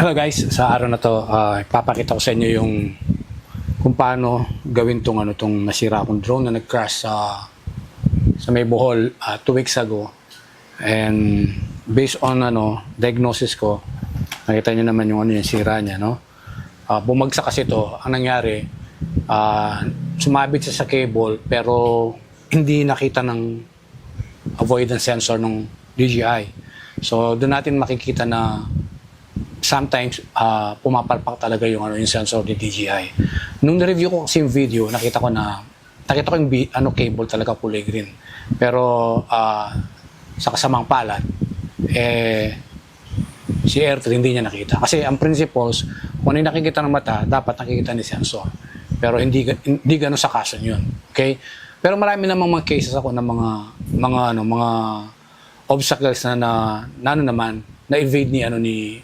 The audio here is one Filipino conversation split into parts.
Hello guys, sa araw na to, ipapakita ko sa inyo yung kung paano gawin tong nasira akong drone na nag-crash sa may Bohol 2 weeks ago. And based on diagnosis ko, nakita niyo naman yung yung sira niya, no? Bumagsak kasi to. Ang nangyari, sumabit siya sa cable pero hindi nakita ng avoidance sensor ng DJI. So doon natin makikita na sometimes pumapalpak talaga yung yung sensor ni DJI. Nung na-review ko kasi yung video, nakita ko yung cable talaga kulay green. Pero sa kasamang palad, si R3 hindi niya nakita. Kasi ang principles, kung ano yung nakikita ng mata, dapat nakikita ni sensor. Pero hindi ganun sa kaso yun. Okay? Pero marami namang mga cases ako ng mga obstacles na na-evade ni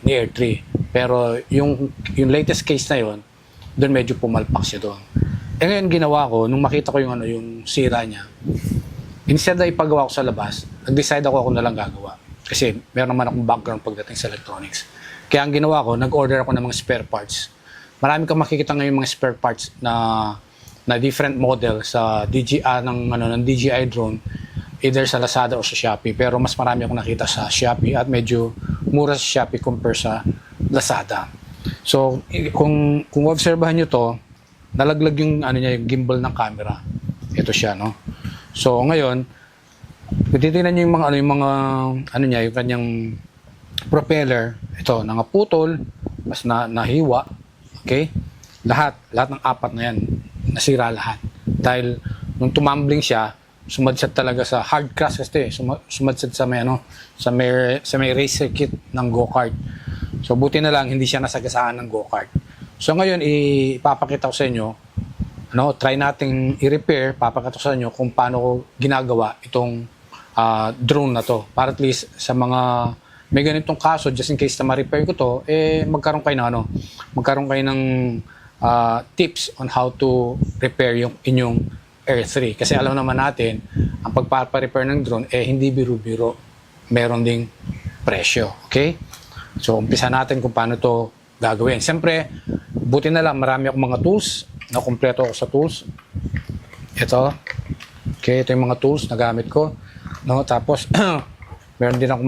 R3. Pero yung latest case na yon, doon medyo pumalpak siya doon. Ngayon ginawa ko, nung makita ko yung sira niya, instead na ipagawa ko sa labas, nag-decide ako na lang gagawa. Kasi meron naman akong background pagdating sa electronics. Kaya ang ginawa ko, nag-order ako ng mga spare parts. Marami kang makikita ngayon mga spare parts na different model sa ng DJI drone, either sa Lazada o sa Shopee. Pero mas marami akong nakita sa Shopee at medyo mura sa Shopee compare sa Lazada. So, kung obserbahan nyo to, nalaglag yung yung gimbal ng camera. Ito siya, no? So, ngayon, titingnan nyo yung yung kanyang propeller. Ito, nangaputol, mas nahiwa. Okay? Lahat ng apat na yan, nasira lahat. Dahil, nung tumambling siya, sumadsad talaga sa hard crash kasi sumadsad sa may race circuit ng go-kart. So buti na lang hindi siya nasagasaan ng go-kart. So ngayon ipapakita ko sa inyo, try nating i-repair, papakita ko sa inyo kung paano ko ginagawa itong drone na to. Para at least sa mga may ganitong kaso, just in case na ma-repair ko to, magkaroon kayo ng tips on how to repair yung inyong R3. Kasi alam naman natin, ang pagpapa-repair ng drone, hindi biro-biro. Meron ding presyo. Okay? So, umpisa natin kung paano to gagawin. Siyempre, buti na lang, marami akong mga tools. Nakumpleto ako sa tools. Ito. Okay, ito yung mga tools na gamit ko. No? Tapos, meron din akong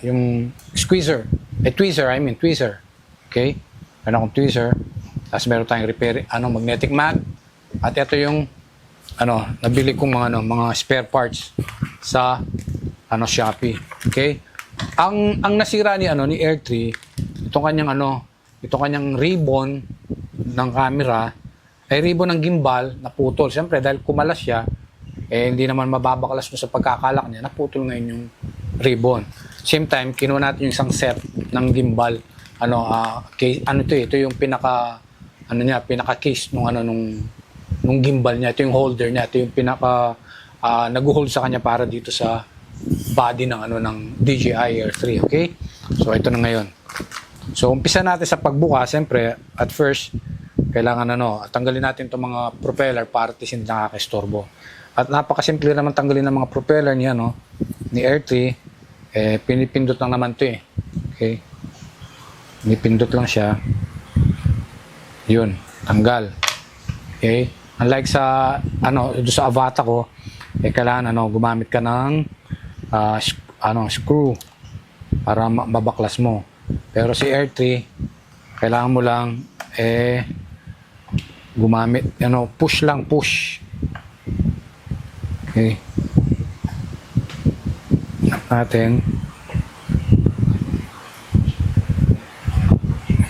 yung squeezer. Tweezer. Okay? Meron akong tweezer. Tapos meron tayong repair, magnetic mat. At ito yung nabili kong mga spare parts sa Shopee. Okay? Ang nasira ni R3, itong kanyang ribbon ng camera, ay ribbon ng gimbal naputol. Siyempre dahil kumalas siya, hindi naman mababakalas mo sa pagkakalak niya, naputol ngayon yung ribbon. Same time, kinuha natin yung isang set ng gimbal. Ito yung pinaka case nung gimbal niya, ito yung holder niya, ito yung pinaka nag-hold sa kanya para dito sa body ng DJI R3, okay? So ito na ngayon. So umpisa natin sa pagbuka. Siyempre, at first kailangan tanggalin natin itong mga propeller para at least hindi nakaka-istorbo. At napakasimple naman tanggalin ng mga propeller niya ni R3. Pinipindot lang naman ito okay? Pinipindot lang siya. Yun, tanggal. Okay? Unlike sa doon sa Avata ko, kailangan gumamit ka ng screw para mabaklas mo. Pero si R3, kailangan mo lang gumamit push lang, push. Okay. Natin.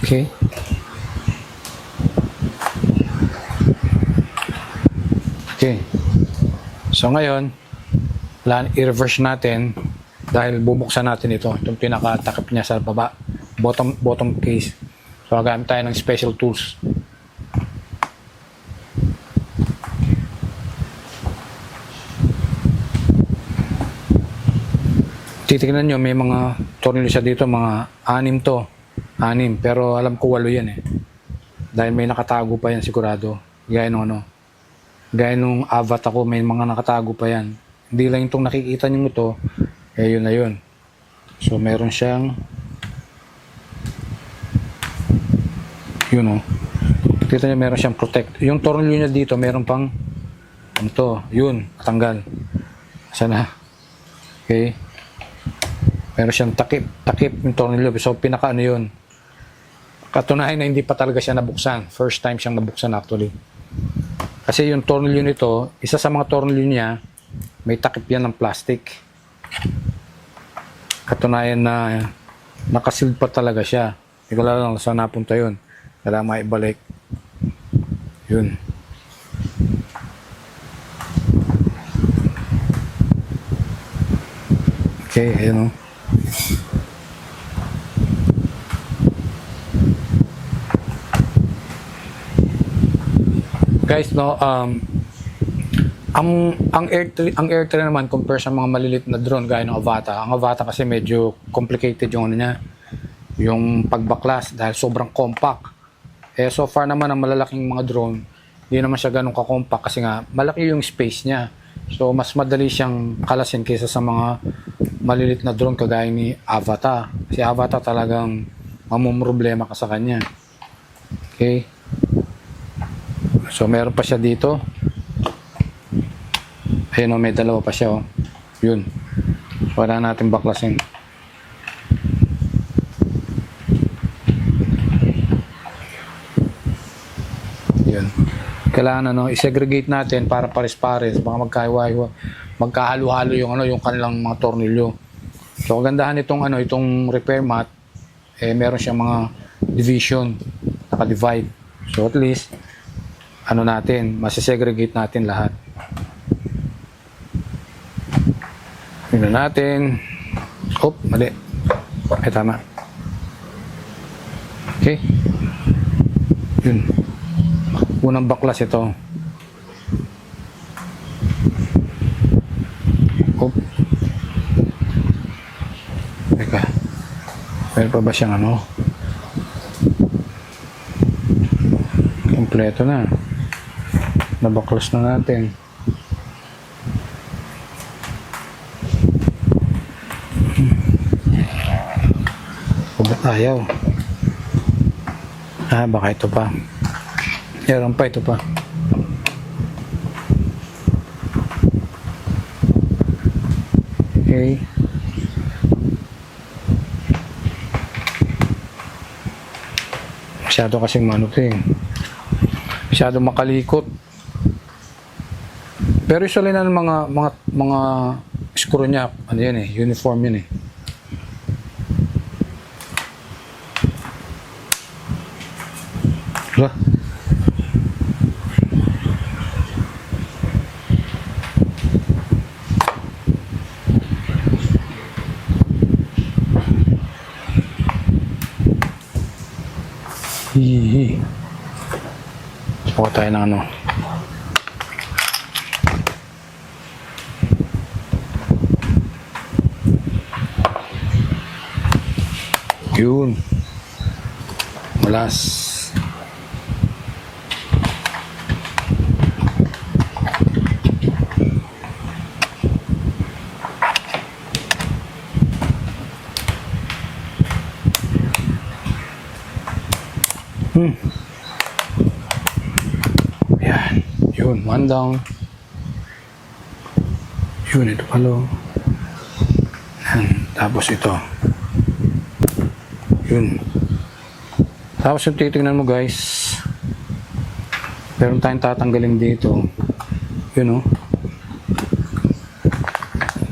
Okay. Okay. So ngayon, i-reverse natin dahil bubuksan natin itong pinakatakip niya sa baba, bottom case. So gagamit tayo ng special tools. Titignan nyo, may mga tornilyo siya dito, mga 6 to. 6, pero alam ko 8 yan Dahil may nakatago pa yan sigurado. Gaya nung Avat ako, may mga nakatago pa yan. Hindi lang itong nakikita nyo ito, yun na yun. So meron siyang Yun oh. Kita niyo meron siyang protect. Yung tornilyo niya dito, meron pang ito, yun, tanggal. Sana. Okay. Meron siyang takip yung tornilyo. So pinaka ano yun. Katunayan na hindi pa talaga siya nabuksan. First time siyang nabuksan actually. Kasi yung tornilyo nito, isa sa mga tornilyo niya, may takip yan ng plastic. Katunayan na nakasealed pa talaga siya. Hindi ko lang saan napunta yun. Kailangan maibalik. Yun. Okay, ayun o. Guys, no, ang Air 3 naman compare sa mga malilit na drone gaya ng Avata. Ang Avata kasi medyo complicated yung ano niya, yung pagbaklas dahil sobrang compact. Eh so far naman ang malalaking mga drone, hindi naman siya ganun ka-compact kasi nga malaki yung space niya. So mas madali siyang kalasin kaysa sa mga malilit na drone kagaya ni Avata. Si Avata talagang mamumroblema ka sa kanya. Okay? So meron pa siya dito. Ayun o, may dalawa pa siya o. Yun. Wala natin baklasin. Yun. Kailangan ano, i-segregate natin para pares-pares. Baka magkahalo-halo yung ano, yung kanilang mga tornilyo. So kagandahan itong ano, itong repair mat, eh meron siyang mga division, naka-divide. So at least ano natin, masisegregate natin lahat. Tingnan natin. Oh, mali. Ay, tama. Okay. Yun. Unang baklas ito. Oh. Teka. Meron pa ba siyang ano? Kompleto na. Nabaklas na natin. O ba't ayaw? Ah, baka ito pa. Meron pa, ito pa. Okay. Masyado kasing manot eh. Masyado makalikot. Pero usually na ng mga screw niya, ano yan eh, uniform yun eh. Diba? Hihihi. Suka tayo ng ano. Yun. Malas. Ayan. Yun. One down. Yun. Ito palo. Tapos ito. Yun. Tapos yung titingnan mo guys, meron tayong tatanggalin dito. Yun o.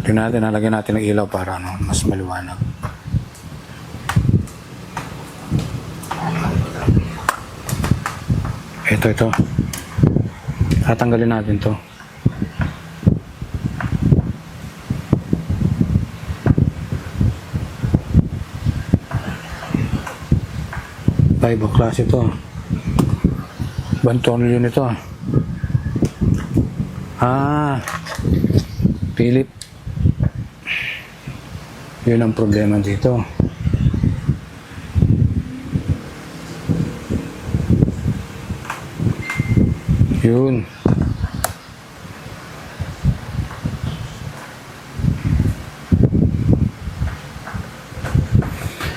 Yun natin, nalagyan natin ng ilaw para ano, mas maliwanag. Ito. Tatanggalin natin to. Ibang klase ito. Ibang tornilyo nito. Ah, Philip. Yun ang problema dito. Yun.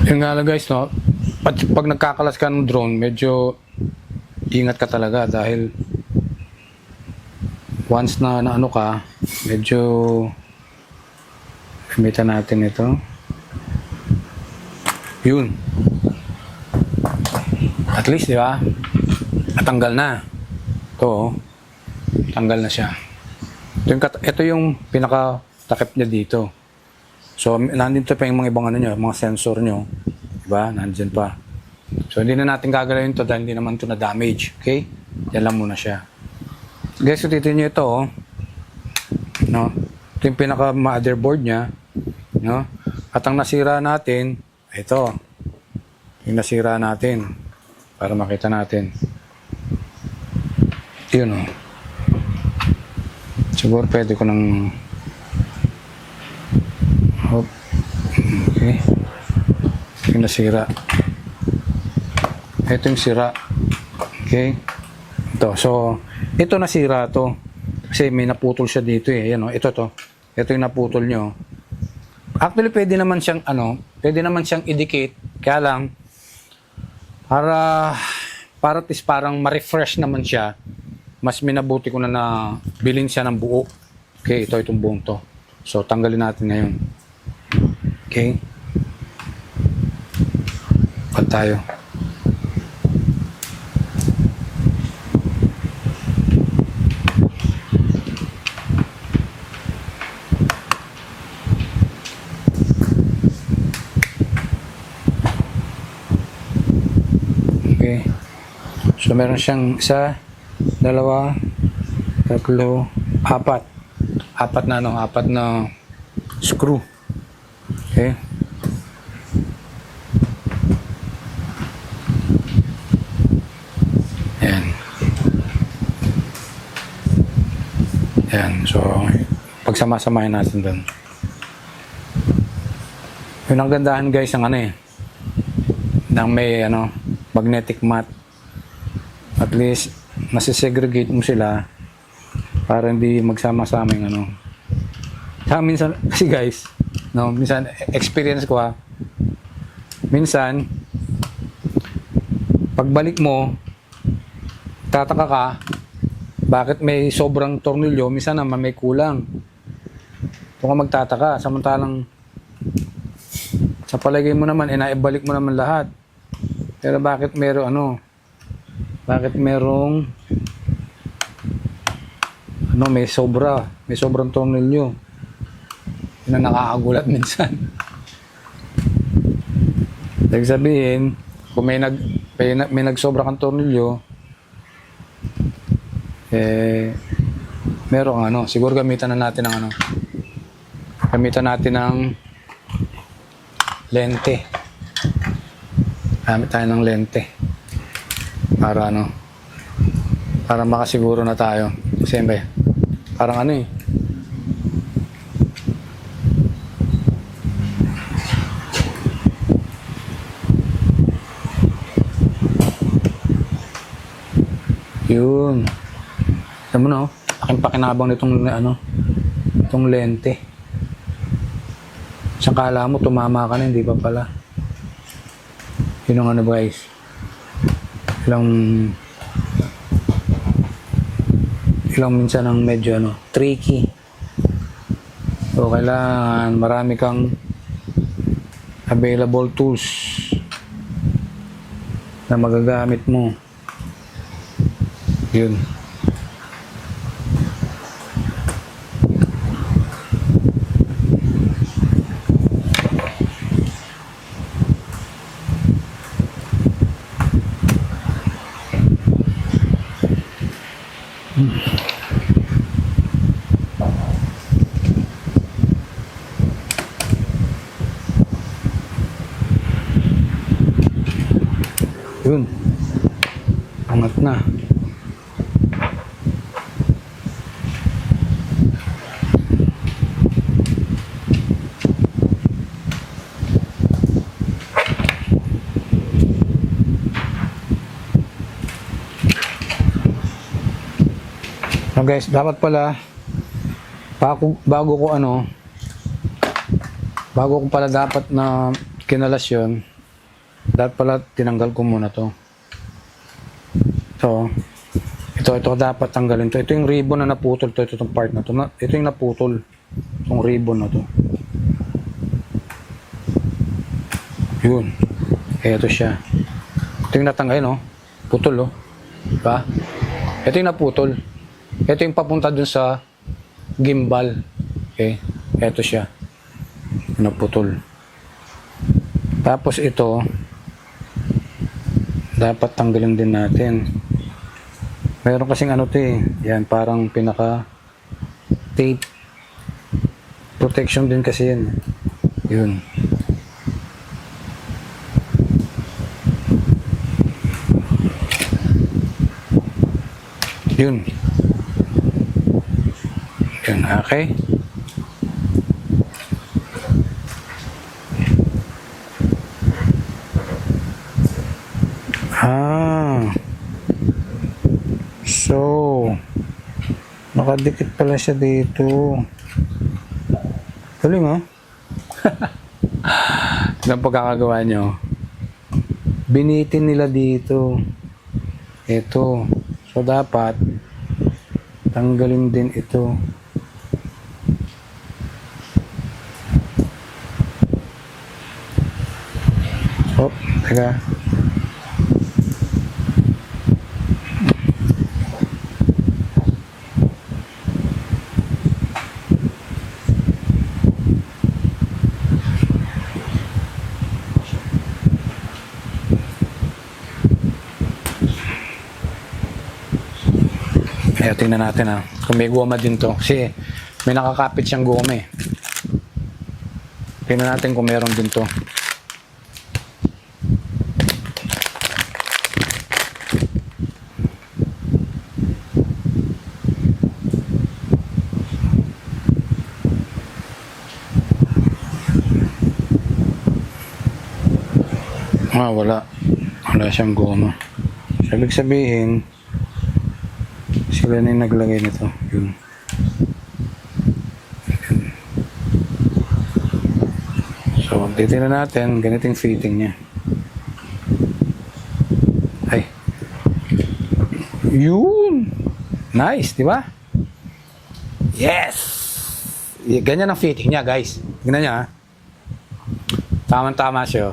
Yun nga lang guys, no? pag nagkakalas ka ng drone, medyo ingat ka talaga dahil once na ano ka, medyo gamitan natin ito. Yun. At least, di ba? Natanggal na. Ito, oh. Tanggal na siya. Ito yung pinaka-takip niya dito. So, nandito pa yung mga ibang ano nyo, mga sensor nyo. Diba? Nandyan pa. So, hindi na natin gagalawin to dahil hindi naman to na-damage. Okay? Yan lang muna siya. Guys, so titin nyo ito, oh. No? Ito yung pinaka-motherboard niya. No? At ang nasira natin, ito. Yung nasira natin. Para makita natin. Yun, oh. Siguro pwede ko nang okay. Yung nasira. Ito yung sira. Okay. Ito. So, ito nasira to. Kasi may naputol siya dito eh. Yan, oh. Ito to. Ito yung naputol nyo. Actually, pwede naman siyang pwede naman siyang i-dictate. Kaya lang, para at least parang ma-refresh naman siya, mas minabuti ko na bilhin siya ng buo. Okay, itong buong to. So, tanggalin natin ngayon. Okay. Pag tayo. Okay. So, meron siyang isa, dalawa, tatlo, apat. Apat na screw. Okay. Ayan. Ayan. So, pagsama-samahin natin doon. Yun ang gandahan guys ng ng may magnetic mat. At least masisegregate mo sila para hindi magsama-sama yung Sa minsan kasi guys, minsan experience ko minsan pagbalik mo tataka ka bakit may sobrang tornilyo, minsan naman may kulang. Kung magtataka, samantalang sa palagay mo naman naibalik mo naman lahat. Pero bakit merong may sobrang tornilyo. Yun ang nakakagulat minsan. Ibig sabihin, kung may nagsobra kang tornilyo, merong siguro gamitan natin ng lente. Gamit tayo ng lente. Para makasiguro na tayo. Siyempre, parang yun. Alam mo na, aking pakinabang nitong itong lente. Saan kala mo, tumama ka na, hindi pa pala. Yun ang guys. Ilang minsan ang medyo tricky. So, kailangan marami kang available tools na magagamit mo. Yun. Yun. Angat na. So guys, dapat pala bago ko pala dapat na kinalas yun, Dapat pala tinanggal ko muna to. So, ito dapat tanggalin to. Ito yung ribbon na naputol to. Ito itong part na to. Ito yung naputol. Itong ribbon na to. Yun. Ito siya. Ito yung natanggal, no? Putol, oh. Diba? Ito yung naputol. Ito yung papunta dun sa gimbal. Okay? Ito siya. Naputol. Tapos ito, dapat tanggalin din natin. Meron kasing ano to eh. Yan, parang pinaka tape. Protection din kasi yan. Yun. Yun. Yun, okay. So, nakadikit pala siya dito. Galing, oh. Ilang pagkakagawa nyo. Binitin nila dito. Ito. So, dapat tanggalin din ito. Oh, teka. Ayan, tingnan natin kung may goma din to. Kasi may nakakapit siyang goma eh. Tingnan natin kung meron din to. Wala. Wala siyang goma. Ibig sabihin, sila na yung naglagay nito. Yun. So, titignan natin, ganitong fitting niya. Ay. Yun! Nice, di ba? Yes! Ganyan ang fitting niya, guys. Tignan niya, Tama-tama siya.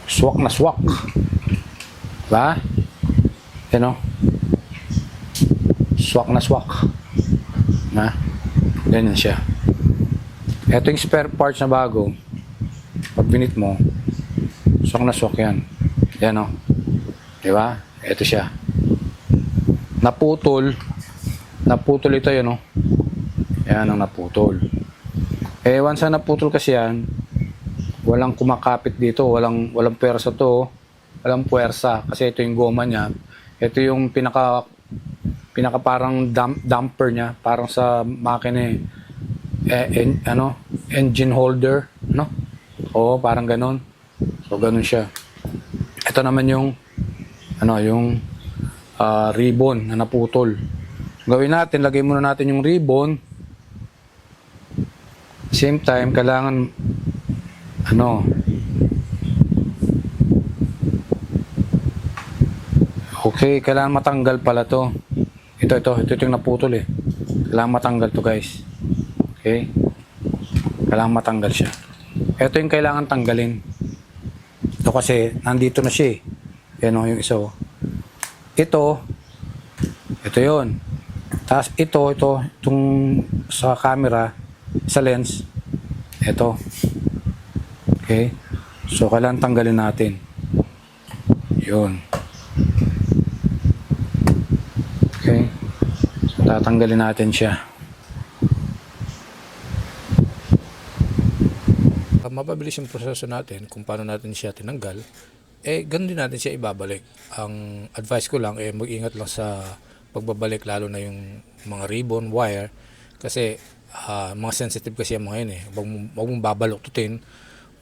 Swak na swak. Diba? Yan o. Swak na swak. Na? Ganyan siya. Ito yung spare parts na bago. Pag binit mo, swak na swak yan. Yan o. Diba? Ito siya. Naputol. Naputol ito yun o. Yan ang naputol. Once na naputol kasi yan, walang kumakapit dito, walang puwersa to, walang puwersa kasi ito yung goma niya. Ito yung pinaka parang damper niya, parang sa makina engine holder, no? Oo, parang ganon. So ganon siya. Ito naman yung ribbon na naputol. Gawin natin, lagay muna natin yung ribbon. Same time, kailangan okay, kailangan matanggal pala to. Ito yung naputol eh. Kailangan matanggal to, guys. Okay? Kailangan matanggal siya. Ito yung kailangan tanggalin. Ito kasi, nandito na siya eh. Yan o, yung isa o. Ito yun. Tapos itong sa camera, sa lens, ito. Okay? So, kailangan tanggalin natin. Yun. Okay? So, tatanggalin natin siya. Mapabilis yung proseso natin kung paano natin siya tinanggal. Ganun din natin siya ibabalik. Ang advice ko lang, mag-ingat lang sa pagbabalik, lalo na yung mga ribbon, wire. Kasi, mga sensitive kasi yung mga yun eh. Huwag mong babaluktutin,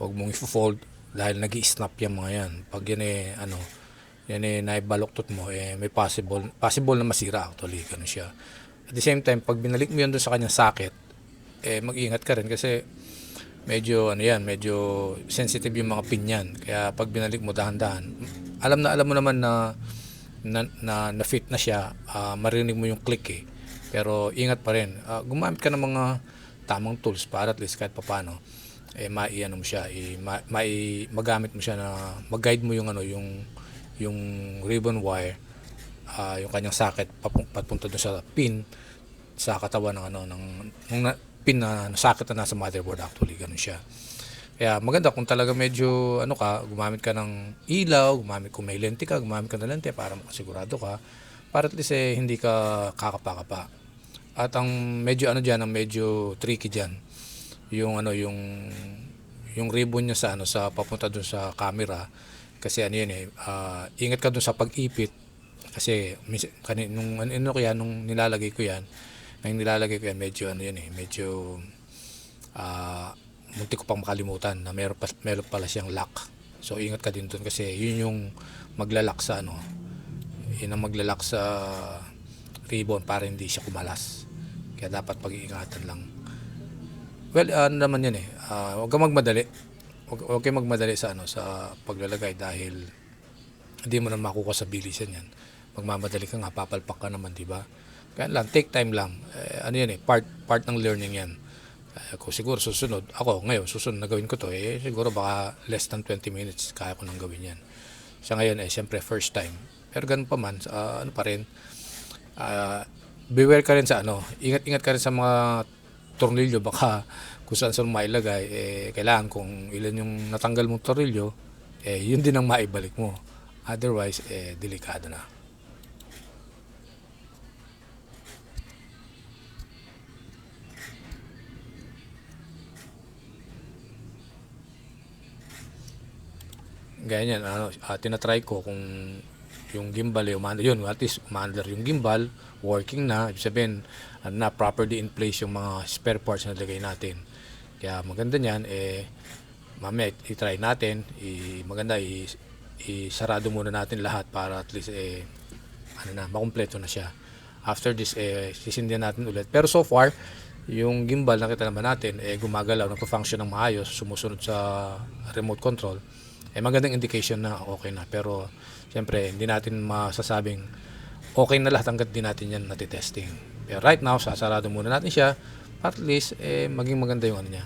huwag mong i-fold dahil nag-i-snap yung mga yan. Pag yan naibaluktot mo, may possible na masira actually, ganun siya. At the same time, pag binalik mo yun doon sa kanyang socket, mag-ingat ka rin kasi medyo ano yan, medyo sensitive yung mga pin yan. Kaya pag binalik mo dahan-dahan, alam mo naman na fit na siya, marinig mo yung click eh. Pero ingat pa rin. Gumamit ka ng mga tamang tools para at least kahit papaano maiano mo siya, magamit mo siya na mag-guide mo yung yung ribbon wire, yung kanyang socket papunta doon sa pin sa katawan ng pin na socket na nasa motherboard actually, ganun siya. Kaya maganda kung talaga medyo gumamit ka ng ilaw, kung may lente ka, gumamit ka ng lente para makasigurado ka, para at least hindi ka kakapa-kapa. At ang medyo diyan, ang medyo tricky diyan, yung ribbon niya sa papunta dun sa camera, kasi ingat ka dun sa pag-ipit, kasi nung nilalagay ko yan, medyo medyo munti ko pang makalimutan na meron pala siyang lock. So ingat ka din dun kasi yun yung maglalak sa yun ang maglalak sa ribbon para hindi siya kumalas. Kaya dapat pag-iingatan lang. Well, naman yan huwag kang magmadali. Huwag kayong magmadali sa sa paglalagay dahil hindi mo na makukuha sa bilisan yan. Magmamadali ka nga, papalpak ka naman, di ba? Kaya lang, take time lang. Part ng learning yan. Kung siguro susunod na gawin ko to, siguro baka less than 20 minutes kaya ko nang gawin yan. Sa ngayon, siyempre first time. Pero ganun pa man, pa rin, beware ka rin sa ingat-ingat ka rin sa mga tornilyo, baka kung saan mailagay, kailangan kung ilan yung natanggal mong tornilyo, yun din ang maibalik mo. Otherwise, delikado na. Ganyan, tinatry ko kung yung gimbal at least umandar yung gimbal, working na, ibig sabihin na properly in place yung mga spare parts na nilagay natin. Kaya maganda niyan, mamaya i-try natin, maganda isarado muna natin lahat para at least makumpleto na siya. After this, sisindihan natin ulit. Pero so far, yung gimbal nakita naman natin, gumagalaw, nagpa-function ng maayos, sumusunod sa remote control. Magandang indication na okay na. Pero siyempre hindi natin masasabing okay na lahat hanggat di natin yan natitesting. Pero right now, sasarado muna natin siya, at least maging maganda yung niya,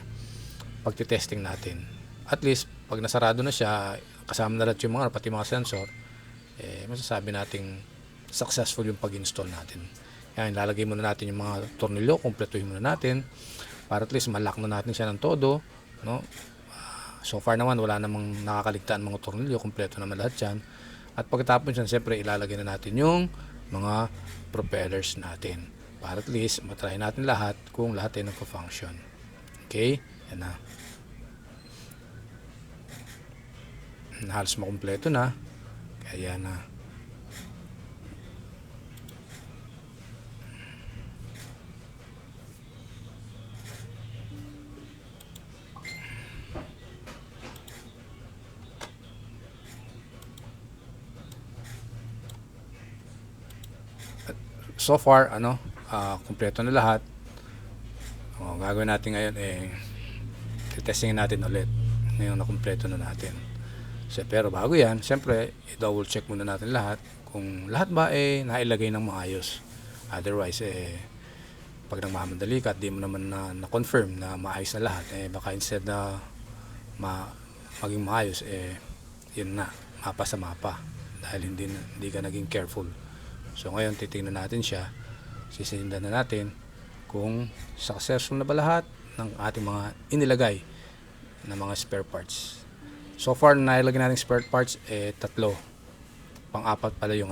pagtitesting natin. At least pag nasarado na siya, kasama na lahat yung pati mga sensor, masasabi nating successful yung pag-install natin. Kaya ilalagay muna natin yung mga tornilyo, kumpletuhin muna natin para at least malak na natin siya ng todo, no? So far naman wala namang nakakaligtaan mga tornilyo, kumpleto naman lahat yan. At pagkatapos yan, siyempre ilalagay na natin yung mga propellers natin para at least matry natin lahat kung lahat ay nagpa-function. Okay? Yan na. Halos makumpleto na. Kaya yan na. So far, kumpleto na lahat. Gagawin natin ngayon, testingin natin ulit ngayon na kumpleto na natin. So, pero bago yan, siyempre, i-double check muna natin lahat kung lahat ba nailagay ng maayos. Otherwise, pag nagmamadali ka at di mo naman na-confirm na maayos na lahat, baka instead na maging maayos, yun na, mapa sa mapa dahil hindi ka naging careful. So ngayon titingnan natin siya, sisindan na natin kung successful na ba lahat ng ating mga inilagay na mga spare parts. So far nailagay natin spare parts 3. Pang-apat pala yung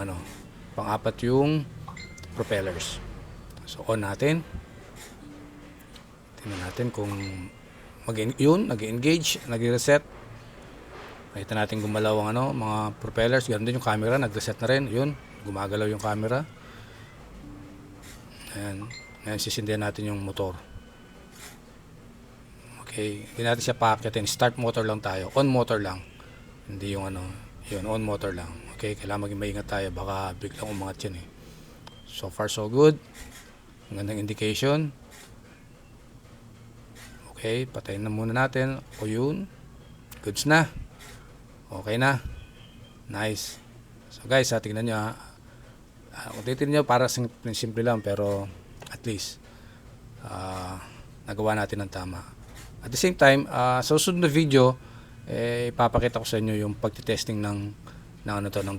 pang-apat yung propellers. So on natin. Tingnan natin kung nag-engage, nag-reset. Nakita natin gumalaw ang mga propellers, ganoon din yung camera, nag-reset na rin, yun. Gumagalaw yung camera. Ayan. Ngayon sisindihan natin yung motor. Okay, hindi natin siya paakyatin. Start motor lang tayo. On motor lang. Hindi yung yun, on motor lang. Okay, kailangan maging maingat tayo. Baka biglang umangat yan So far so good. Magandang indication. Okay, patayin na muna natin. O yun. Goods na. Okay na. Nice. So guys, tingnan nyo ha. Kung titignan nyo, para simple lang, pero at least nagawa natin ng tama. At the same time, sa susunod na video, ipapakita ko sa inyo yung pagtitesting ng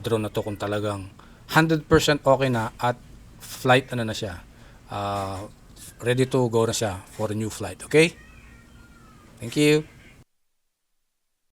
drone na to kung talagang 100% okay na at flight na siya. Ready to go na siya for a new flight. Okay? Thank you.